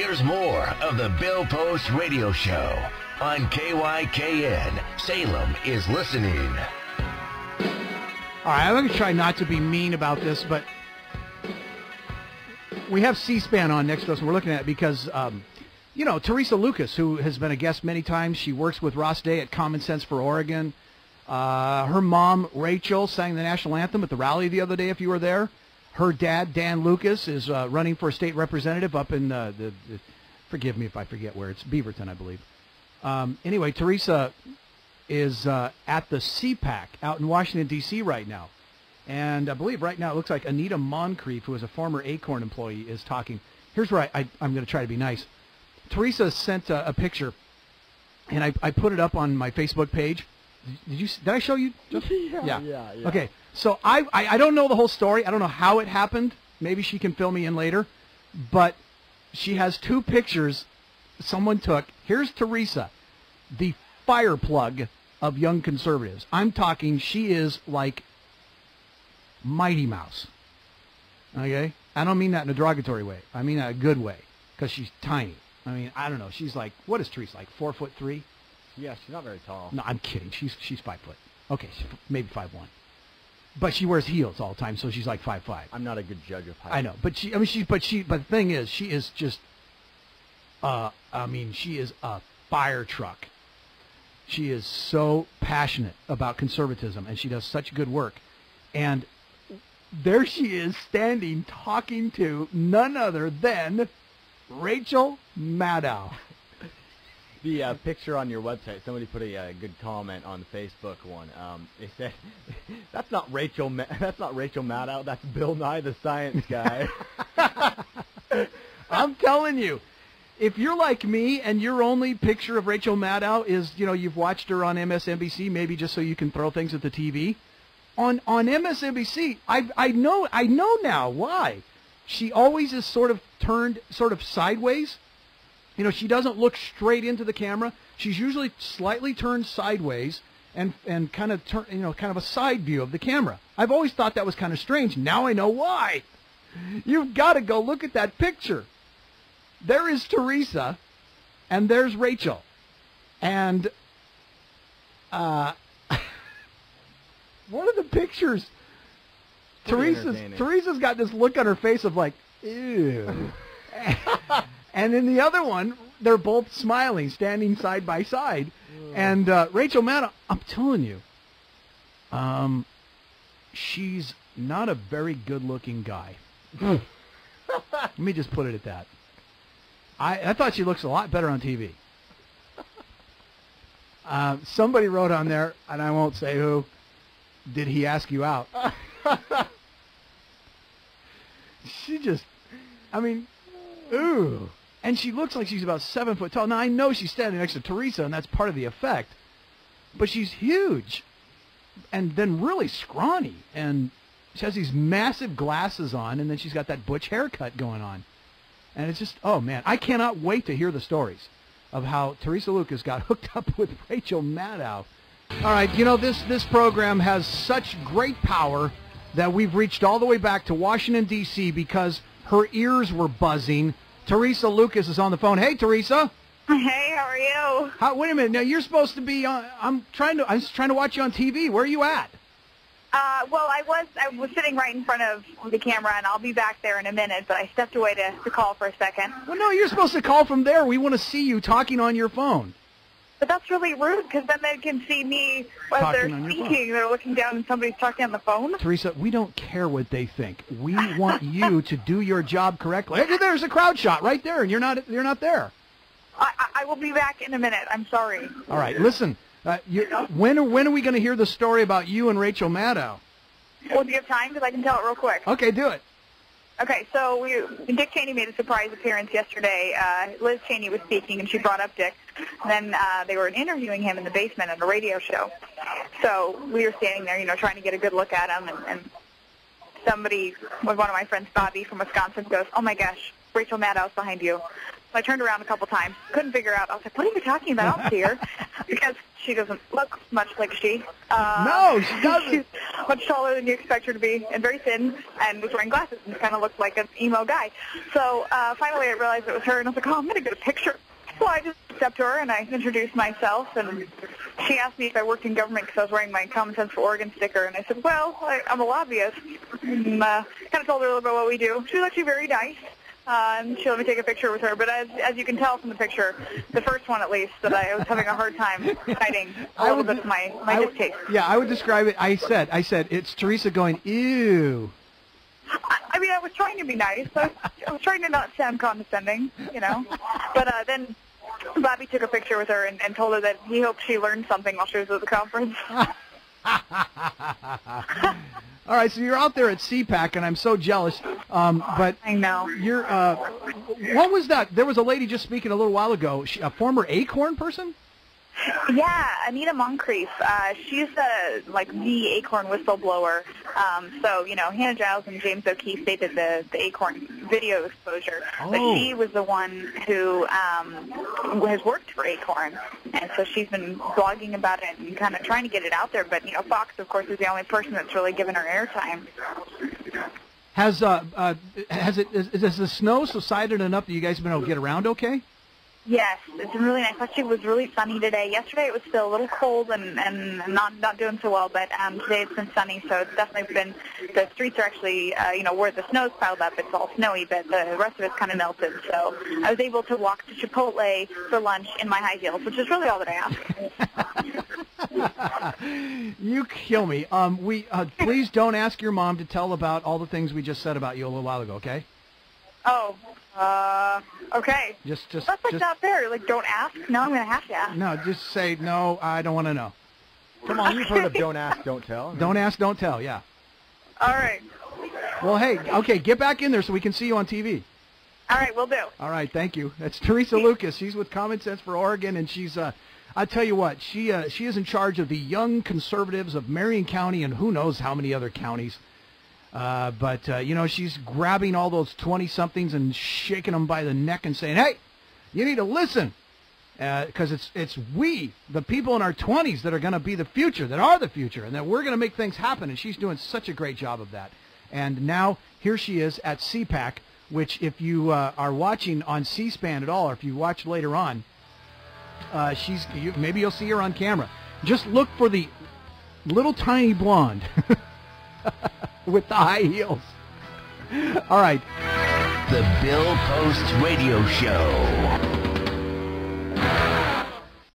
here's more of the Bill Post Radio Show on KYKN. Salem is listening. All right, I'm going to try not to be mean about this, but we have C-SPAN on next to us, and we're looking at it because, Teresa Lucas, who has been a guest many times, she works with Ross Day at Common Sense for Oregon. Her mom, Rachel, sang the national anthem at the rally the other day, if you were there. Her dad, Dan Lucas, is running for a state representative up in forgive me if I forget where. It's Beaverton, I believe. Anyway, Teresa is at the CPAC out in Washington, D.C. right now. And I believe right now it looks like Anita Moncrief, who is a former Acorn employee, is talking. Here's where I'm going to try to be nice. Teresa sent a picture, and I put it up on my Facebook page. Did I show you? Yeah. Okay, so I don't know the whole story. I don't know how it happened. Maybe she can fill me in later. But she has two pictures someone took. Here's Teresa, the fire plug of young conservatives. I'm talking, she is like Mighty Mouse. Okay? I don't mean that in a derogatory way. I mean that in a good way, because she's tiny. I mean, I don't know. She's like, what is Teresa, like 4'3"? Yeah, she's not very tall. No, I'm kidding. She's 5 foot. Okay, maybe 5'1". But she wears heels all the time, so she's like 5'5". I'm not a good judge of height. I know, but the thing is, she is just, she is a fire truck. She is so passionate about conservatism, and she does such good work. And there she is standing talking to none other than Rachel Maddow. The picture on your website, somebody put a good comment on the Facebook one. They said, "That's not Rachel Maddow. That's Bill Nye the Science Guy." I'm telling you, if you're like me and your only picture of Rachel Maddow is, you've watched her on MSNBC, maybe just so you can throw things at the TV. On MSNBC, I know now why. She always is sort of turned sort of sideways. She doesn't look straight into the camera. She's usually slightly turned sideways and kind of kind of a side view of the camera. I've always thought that was kind of strange. Now I know why. You've got to go look at that picture. There is Teresa, and there's Rachel, and one of the pictures, Teresa's got this look on her face of like, ew. And in the other one, they're both smiling, standing side by side. And Rachel Maddow, I'm telling you, she's not a very good-looking guy. Let me just put it at that. I thought she looks a lot better on TV. Somebody wrote on there, and I won't say who, did he ask you out? She just, ooh. And she looks like she's about 7 foot tall. Now, I know she's standing next to Teresa, and that's part of the effect. But she's huge. And then really scrawny. And she has these massive glasses on, and then she's got that butch haircut going on. And it's just, oh, man. I cannot wait to hear the stories of how Teresa Lucas got hooked up with Rachel Maddow. All right, this program has such great power that we've reached all the way back to Washington, D.C. because her ears were buzzing. Teresa Lucas is on the phone. Hey, Teresa. Hey, how are you? Wait a minute. Now you're supposed to be on. I was trying to watch you on TV. Where are you at? Well, I was sitting right in front of the camera, and I'll be back there in a minute. But I stepped away to call for a second. Well, no, you're supposed to call from there. We want to see you talking on your phone. But that's really rude, because then they can see me as they're speaking. They're looking down and somebody's talking on the phone. Teresa, we don't care what they think. We want you to do your job correctly. Hey, there's a crowd shot right there, and you're not there. I will be back in a minute. I'm sorry. All right, listen. When are we going to hear the story about you and Rachel Maddow? Well, do you have time? Because I can tell it real quick. Okay, do it. Okay, so Dick Cheney made a surprise appearance yesterday. Liz Cheney was speaking, and she brought up Dick. Then they were interviewing him in the basement at a radio show. So we were standing there, trying to get a good look at him, and somebody, one of my friends, Bobby from Wisconsin, goes, "Oh my gosh, Rachel Maddow's behind you." I turned around a couple times, couldn't figure out. I was like, what are you talking about? I don't see her. Because she doesn't look much like she. No, she doesn't. She's much taller than you expect her to be, and very thin, and was wearing glasses, and kind of looked like an emo guy. So finally I realized it was her, and I was like, oh, I'm going to get a picture. So I just stepped to her, and I introduced myself, and she asked me if I worked in government because I was wearing my Common Sense for Oregon sticker, and I said, well, I'm a lobbyist. And kind of told her a little bit what we do. She was actually very nice. And she let me take a picture with her. But as you can tell from the picture, the first one at least, that I was having a hard time hiding a little bit of my distaste. Yeah, I would describe it. I said, it's Teresa going, ew. I mean, I was trying to be nice. I was trying to not sound condescending, you know. But then Bobby took a picture with her and told her that he hoped she learned something while she was at the conference. All right, so you're out there at CPAC, and I'm so jealous. But I know. You're. What was that? There was a lady just speaking a little while ago. A former Acorn person. Yeah, Anita Moncrief. She's the Acorn whistleblower. So, you know, Hannah Giles and James O'Keefe, they did the Acorn video exposure. Oh. But she was the one who has worked for Acorn. And so she's been blogging about it and kind of trying to get it out there. But, you know, Fox, of course, is the only person that's really given her airtime. Has the snow subsided enough that you guys have been able to get around okay? Yes, it's been really nice. Actually, it was really sunny today. Yesterday it was still a little cold and not doing so well, but today it's been sunny, so it's definitely been, the streets are actually, you know, where the snow's piled up, it's all snowy, but the rest of it's kind of melted. So I was able to walk to Chipotle for lunch in my high heels, which is really all that I ask. You kill me. Please don't ask your mom to tell about all the things we just said about you a little while ago, okay? Oh, okay. Just That's like not fair. Like, don't ask? No, I'm going to have to ask. No, just say, no, I don't want to know. Come on, you've heard of don't ask, don't tell. Don't ask, don't tell, yeah. All right. Well, hey, okay, get back in there so we can see you on TV. All right, will do. All right, thank you. That's Teresa Lucas. She's with Common Sense for Oregon, and she's, I tell you what, she is in charge of the young conservatives of Marion County and who knows how many other counties. But you know, she's grabbing all those 20-somethings and shaking them by the neck and saying, hey, you need to listen. Because it's we, the people in our 20s, that are going to be the future, that are the future, and that we're going to make things happen. And she's doing such a great job of that. And now here she is at CPAC, which if you are watching on C-SPAN at all, or if you watch later on, maybe you'll see her on camera. Just look for the little tiny blonde with the high heels. All right. The Bill Post Radio Show.